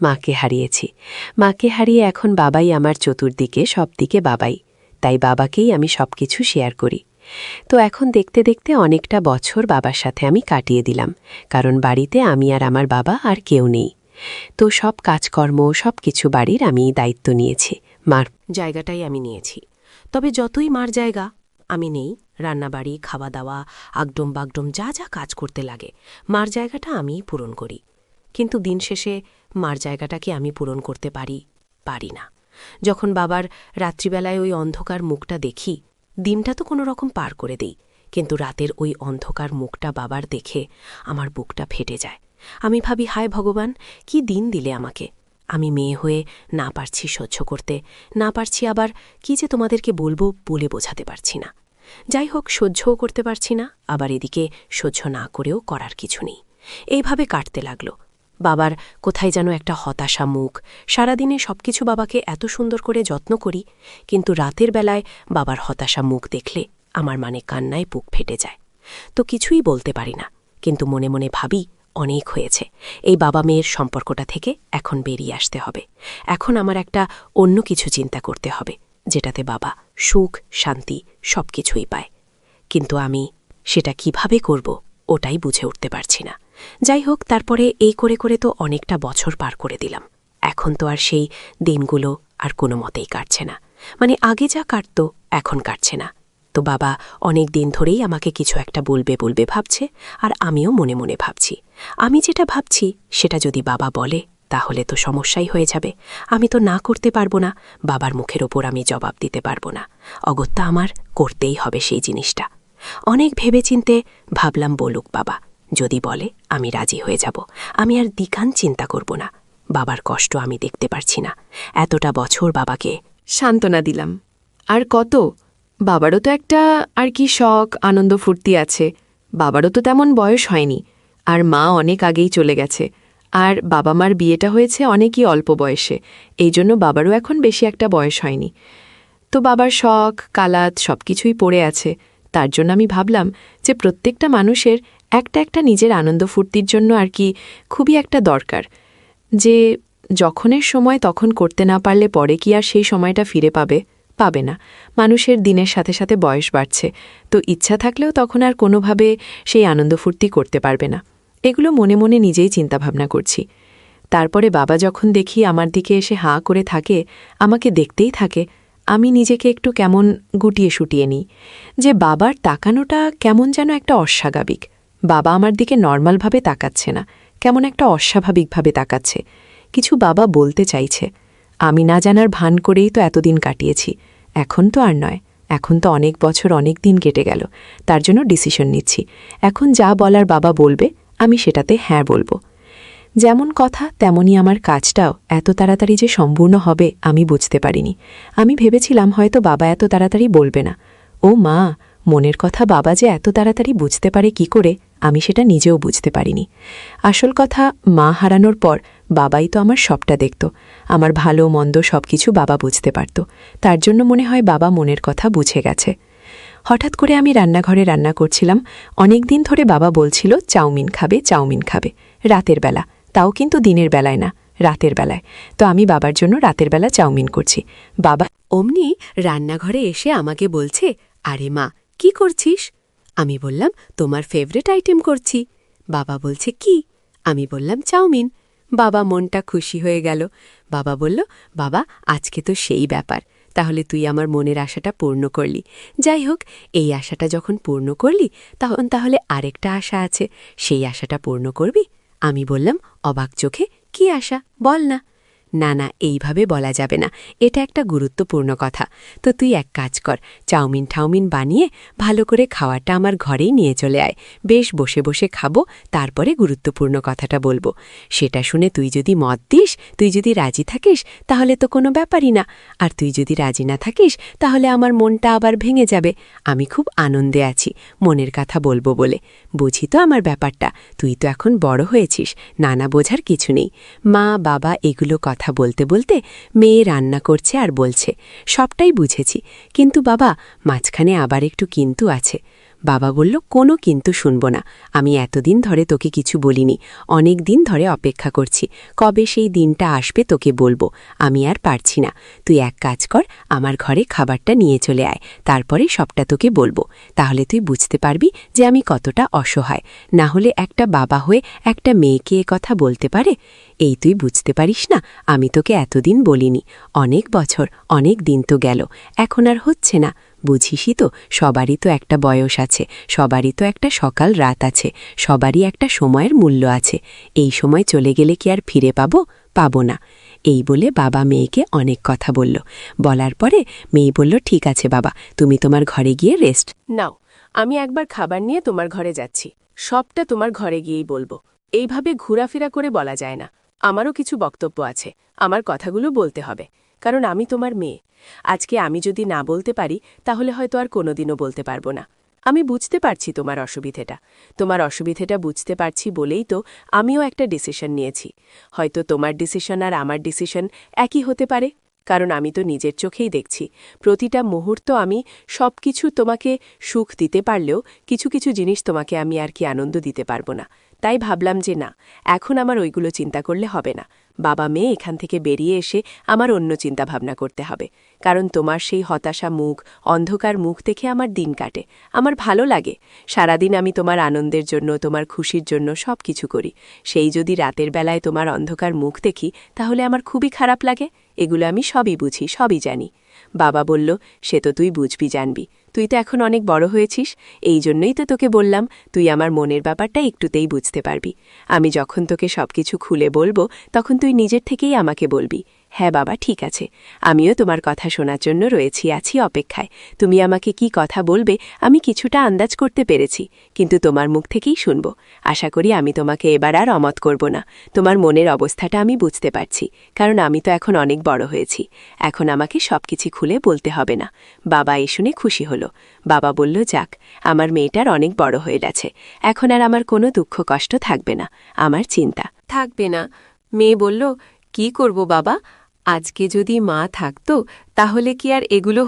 মাকে হারিয়েছি। মাকে হারিয়ে এখন বাবাই আমার চতুর্দিকে, সবদিকে বাবাই। তাই বাবাকেই আমি সবকিছু শেয়ার করি। তো এখন দেখতে দেখতে অনেকটা বছর বাবার সাথে আমি কাটিয়ে দিলাম, কারণ বাড়িতে আমি আর আমার বাবা আর কেউ নেই। তো সব কাজকর্ম সবকিছু বাড়ির আমি দায়িত্ব নিয়েছি, মার জায়গাটাই আমি নিয়েছি। তবে যতই মার জায়গা আমি নেই, রান্নাবাড়ি, খাওয়া দাওয়া, আগডম বাগডম যা যা কাজ করতে লাগে মার জায়গাটা আমিই পূরণ করি। কিন্তু দিন শেষে মার জায়গাটাকে আমি পূরণ করতে পারি না। যখন বাবার রাত্রিবেলায় ওই অন্ধকার মুখটা দেখি, দিনটা তো কোনো রকম পার করে দেই, কিন্তু রাতের ওই অন্ধকার মুখটা বাবার দেখে আমার বুকটা ফেটে যায়। আমি ভাবি, হায় ভগবান, কি দিন দিলে আমাকে। আমি মেয়ে হয়ে না পারছি সহ্য করতে, না পারছি আবার কি যে তোমাদেরকে বলবো বলে বোঝাতে পারছি না। যাই হোক, সহ্যও করতে পারছি না, আবার এদিকে সহ্য না করেও করার কিছু নেই। এইভাবে কাটতে লাগলো। বাবার কোথায় যেন একটা হতাশা মুখ। সারাদিনে সবকিছু বাবাকে এত সুন্দর করে যত্ন করি, কিন্তু রাতের বেলায় বাবার হতাশা মুখ দেখলে আমার কান্নায় বুক ফেটে যায়। তো কিছুই বলতে পারি না, কিন্তু মনে মনে ভাবি, অনেক হয়েছে। এই বাবা মেয়ের সম্পর্কটা থেকে এখন বেরিয়ে আসতে হবে। এখন আমার একটা অন্য কিছু চিন্তা করতে হবে, যেটাতে বাবা সুখ শান্তি সবকিছুই পায়। কিন্তু আমি সেটা কিভাবে করব ওটাই বুঝে উঠতে পারছি না। যাই হোক, তারপরে এই করে করে তো অনেকটা বছর পার করে দিলাম। এখন তো আর সেই দিনগুলো আর কোনো মতেই কাটছে না। আগে যা কাটত এখন কাটছে না। তো বাবা অনেক দিন ধরেই আমাকে কিছু একটা বলবে ভাবছে, আর আমিও মনে মনে ভাবছি। আমি যেটা ভাবছি সেটা যদি বাবা বলে তাহলে তো সমস্যাই হয়ে যাবে। আমি তো না করতে পারবো না, বাবার মুখের ওপর আমি জবাব দিতে পারবো না। অগত্যা আমার করতেই হবে সেই জিনিসটা। অনেক ভেবেচিন্তে ভাবলাম, বলুক বাবা, যদি বলে আমি রাজি হয়ে যাব। আমি আর দ্বিকান চিন্তা করব না। বাবার কষ্ট আমি দেখতে পারছি না। এতটা বছর বাবাকে সান্ত্বনা দিলাম। আর কত? বাবারও তো একটা আর কি শখ, আনন্দ ফুর্তি আছে। বাবারও তো তেমন বয়স হয়নি, আর মা অনেক আগেই চলে গেছে। আর বাবা মার বিয়েটা হয়েছে অনেকই অল্প বয়সে, এই জন্য বাবারও এখন বেশি একটা বয়স হয়নি। তো বাবার শখ কালাত সব কিছুই পড়ে আছে। তার জন্য আমি ভাবলাম যে প্রত্যেকটা মানুষের একটা একটা নিজের আনন্দ ফুর্তির জন্য আর কি খুবই একটা দরকার, যে যখনের সময় তখন করতে না পারলে পরে কি আর সেই সময়টা ফিরে পাবে না। মানুষের দিনের সাথে সাথে বয়স বাড়ছে, তো ইচ্ছা থাকলেও তখন আর কোনোভাবে সেই আনন্দ ফুর্তি করতে পারবে না। এগুলো মনে মনে নিজেই চিন্তাভাবনা করছি। তারপরে বাবা যখন দেখি আমার দিকে এসে হাঁ করে থাকে, আমাকে দেখতেই থাকে, আমি নিজেকে একটু কেমন গুটিয়ে শুটিয়ে নিই, যে বাবার তাকানোটা কেমন যেন একটা অস্বাভাবিক। বাবা আমার দিকে নর্মালভাবে তাকাচ্ছে না, কেমন একটা অস্বাভাবিকভাবে তাকাচ্ছে। কিছু বাবা বলতে চাইছে। আমি না জানার ভান করেই তো এতদিন কাটিয়েছি। এখন তো আর নয়, এখন তো অনেক বছর অনেক দিন কেটে গেল। তার জন্য ডিসিশন নিচ্ছি। এখন যা বলার বাবা বলবে আমি সেটাতে হ্যাঁ বলবো। যেমন কথা তেমনই আমার কাজটাও এত তাড়াতাড়ি যে সম্পূর্ণ হবে আমি বুঝতে পারিনি। আমি ভেবেছিলাম হয়তো বাবা এত তাড়াতাড়ি বলবে না। ও মা, মনের কথা বাবা যে এত তাড়াতাড়ি বুঝতে পারে কি করে, আমি সেটা নিজেও বুঝতে পারিনি। আসল কথা, মা হারানোর পর বাবাই তো আমার সবটা দেখত। আমার ভালো মন্দ সব কিছু বাবা বুঝতে পারত। তার জন্য মনে হয় বাবা মনের কথা বুঝে গেছে। হঠাৎ করে আমি রান্নাঘরে রান্না করছিলাম। অনেক দিন ধরে বাবা বলছিল চাউমিন খাবে রাতের বেলা, তাও কিন্তু দিনের বেলায় না, রাতের বেলায়। তো আমি বাবার জন্য রাতের বেলা চাউমিন করছি। বাবা অমনি রান্নাঘরে এসে আমাকে বলছে, আরে মা, কি করছিস? আমি বললাম, তোমার ফেভারিট আইটেম করছি। বাবা বলছে, কি? আমি বললাম, চাউমিন। বাবা মনটা খুশি হয়ে গেল। বাবা বলল, বাবা, আজকে তো সেই ব্যাপার, তাহলে তুই আমার মনের আশাটা পূর্ণ করলি। যাই হোক, এই আশাটা যখন পূর্ণ করলি তখন তাহলে আরেকটা আশা আছে, সেই আশাটা পূর্ণ করবি? আমি বললাম অবাক চোখে, কি আশা, বল না। না না, এইভাবে বলা যাবে না, এটা একটা গুরুত্বপূর্ণ কথা। তো তুই এক কাজ কর, চাউমিন বানিয়ে ভালো করে খাওয়াটা আমার ঘরেই নিয়ে চলে আয়। বেশ বসে বসে খাবো, তারপরে গুরুত্বপূর্ণ কথাটা বলবো। সেটা শুনে তুই যদি মত দিস, তুই যদি রাজি থাকিস, তাহলে তো কোনো ব্যাপারই না। আর তুই যদি রাজি না থাকিস, তাহলে আমার মনটা আবার ভেঙে যাবে। আমি খুব আনন্দে আছি মনের কথা বলবো বলে। বুঝি তো আমার ব্যাপারটা, তুই তো এখন বড় হয়েছিস, নানা বোঝার কিছু নেই। মা বাবা এগুলো কথা বলতে বলতে মেয়ে রান্না করছে আর বলছে, সবটাই বুঝেছি, কিন্তু বাবা মাঝখানে আবার একটু কিন্তু আছে। বাবা বলল, কোনো কিন্তু শুনব না। আমি এতদিন ধরে তোকে কিছু বলিনি, অনেক দিন ধরে অপেক্ষা করছি, কবে সেই দিনটা আসবে তোকে বলবো। আমি আর পারছি না। তুই এক কাজ কর, আমার ঘরে খাবারটা নিয়ে চলে আয়, তারপরে সবটা তোকে বলবো। তাহলে তুই বুঝতে পারবি যে আমি কতটা অসহায়। না হলে একটা বাবা হয়ে একটা মেয়েকে এ কথা বলতে পারে? এই তুই বুঝতে পারিস না? আমি তোকে এতদিন বলিনি। অনেক বছর, অনেক দিন তো গেল, এখন আর হচ্ছে না। বুঝিসই তো, সবারই তো একটা বয়স আছে, সবারই তো একটা সকাল রাত আছে, সবারই একটা সময়ের মূল্য আছে। এই সময় চলে গেলে কি আর ফিরে পাবো না। এই বলে বাবা মেয়েকে অনেক কথা বলল। বলার পরে মেয়ে বলল, ঠিক আছে বাবা, তুমি তোমার ঘরে গিয়ে রেস্ট নাও। আমি একবার খাবার নিয়ে তোমার ঘরে যাচ্ছি, সবটা তোমার ঘরে গিয়েই বলবো। এইভাবে ঘোরাফেরা করে বলা যায় না। আমারও কিছু বক্তব্য আছে, আমার কথাগুলো বলতে হবে, কারণ আমি তোমার মেয়ে। আজকে আমি যদি না বলতে পারি, তাহলে হয়তো আর কোনোদিনও বলতে পারবো না। আমি বুঝতে পারছি তোমার অসুবিধেটা বুঝতে পারছি বলেই তো আমিও একটা ডিসিশন নিয়েছি। হয়তো তোমার ডিসিশন আর আমার ডিসিশন একই হতে পারে, কারণ আমি তো নিজের চোখেই দেখছি প্রতিটা মুহূর্ত আমি সবকিছু তোমাকে সুখ দিতে পারলেও কিছু কিছু জিনিস তোমাকে আমি আর কি আনন্দ দিতে পারবো না। তাই ভাবলাম যে না, এখন আমার ওইগুলো চিন্তা করলে হবে না। বাবা মেয়ে এখান থেকে বেরিয়ে এসে আমার অন্য চিন্তাভাবনা করতে হবে, কারণ তোমার সেই হতাশা মুখ, অন্ধকার মুখ দেখে আমার দিন কাটে, আমার ভালো লাগে। সারাদিন আমি তোমার আনন্দের জন্য, তোমার খুশির জন্য সব কিছু করি। সেই যদি রাতের বেলায় তোমার অন্ধকার মুখ দেখি, তাহলে আমার খুবই খারাপ লাগে। এগুলো আমি সবই বুঝি, সবই জানি। বাবা বলল, সে তো তুই বুঝবি, জানবি। তুই তো এখন অনেক বড় হয়েছিস, এই জন্যই তো তোকে বললাম, তুই আমার মনের ব্যাপারটা একটুতেই বুঝতে পারবি। আমি যখন তোকে সবকিছু খুলে বলবো, তখন তুই নিজের থেকেই আমাকে বলবি, হ্যাঁ বাবা ঠিক আছে, আমিও তোমার কথা শোনার জন্য আছি অপেক্ষায়। তুমি আমাকে কি কথা বলবে আমি কিছুটা আন্দাজ করতে পেরেছি, কিন্তু তোমার মুখ থেকেই শুনব। আশা করি আমি তোমাকে এবার আর অমত করব না। তোমার মনের অবস্থাটা আমি বুঝতে পারছি, কারণ আমি তো এখন অনেক বড় হয়েছি। এখন আমাকে সবকিছু খুলে বলতে হবে না। বাবা এ শুনে খুশি হলো। বাবা বলল, যাক, আমার মেয়েটার অনেক বড় হয়ে গেছে, এখন আর আমার কোনো দুঃখ কষ্ট থাকবে না, আমার চিন্তা থাকবে না। মেয়ে বলল, কি করব বাবা? আজকে যদি মা থাকতো, তাহলে কি আর এগুলো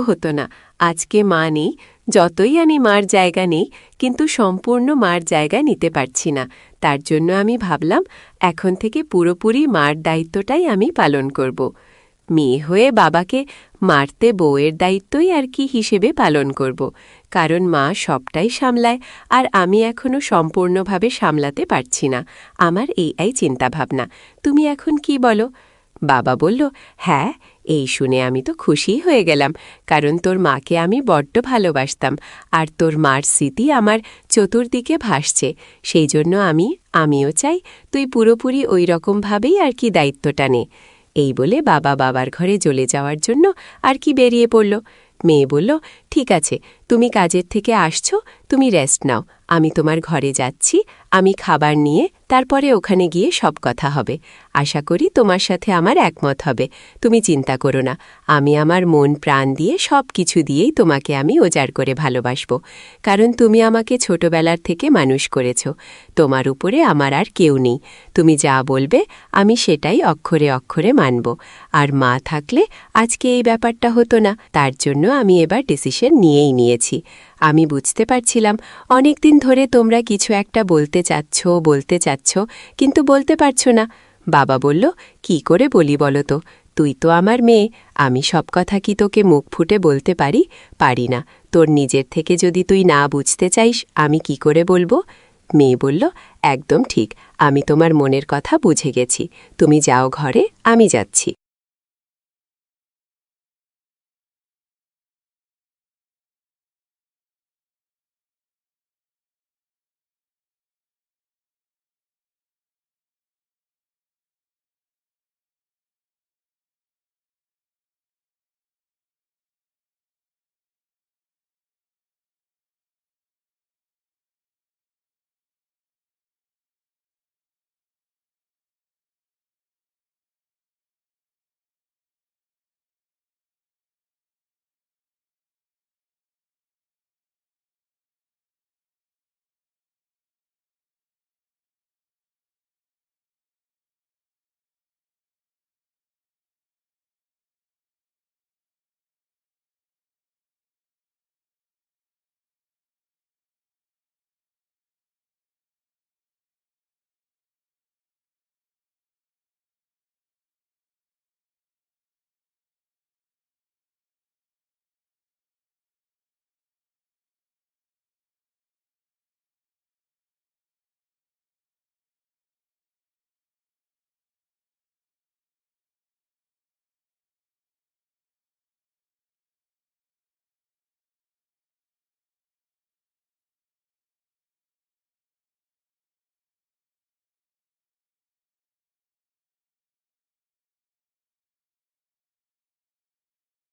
হতো না। আজকে মা নেই, যতই আমি মার জায়গা নেই, কিন্তু সম্পূর্ণ মার জায়গা নিতে পারছি না। তার জন্য আমি ভাবলাম, এখন থেকে পুরোপুরি মার দায়িত্বটাই আমি পালন করব। মেয়ে হয়ে বাবাকে মারতে বউয়ের দায়িত্বই আর কি হিসেবে পালন করব, কারণ মা সবটাই সামলায়, আর আমি এখনও সম্পূর্ণভাবে সামলাতে পারছি না। আমার এই চিন্তাভাবনা। তুমি এখন কি বলো? বাবা বলল, হ্যাঁ, এই শুনে আমি তো খুশি হয়ে গেলাম, কারণ তোর মাকে আমি বড্ড ভালোবাসতাম, আর তোর মার স্মৃতি আমার চতুর্দিকে ভাসছে। সেই জন্য আমিও চাই তুই পুরোপুরি ওই রকমভাবেই আর কি দায়িত্বটা নে। এই বলে বাবা বাবার ঘরে চলে যাওয়ার জন্য আর কি বেরিয়ে পড়ল। মেয়ে বলল, ঠিক আছে, তুমি কাজের থেকে আসছো, তুমি রেস্ট নাও, আমি তোমার ঘরে যাচ্ছি, আমি খাবার নিয়ে তারপরে ওখানে গিয়ে সব কথা হবে। আশা করি তোমার সাথে আমার একমত হবে। তুমি চিন্তা করো না, আমি আমার মন প্রাণ দিয়ে সব কিছু দিয়েই তোমাকে আমি উজাড় করে ভালোবাসব, কারণ তুমি আমাকে ছোটবেলার থেকে মানুষ করেছ। তোমার উপরে আমার আর কেউ নেই। তুমি যা বলবে আমি সেটাই অক্ষরে অক্ষরে মানব। আর মা থাকলে আজকে এই ব্যাপারটা হতো না। তার জন্য আমি এবার ডিসিশন নিয়েছি। আমি বুঝতে পারছিলাম অনেক দিন ধরে তোমরা কিছু একটা বলতে চাচ্ছ, কিন্তু বলতে পারছো না। বাবা বলল, কি করে বলি বলো তো? তুই তো আমার মেয়ে, আমি সব কথা কি তোকে মুখ ফুটে বলতে পারি না। তোর নিজের থেকে যদি তুই না বুঝতে চাইস, আমি কি করে বলবো? মেয়ে বলল, একদম ঠিক, আমি তোমার মনের কথা বুঝে গেছি। তুমি যাও ঘরে, আমি যাচ্ছি।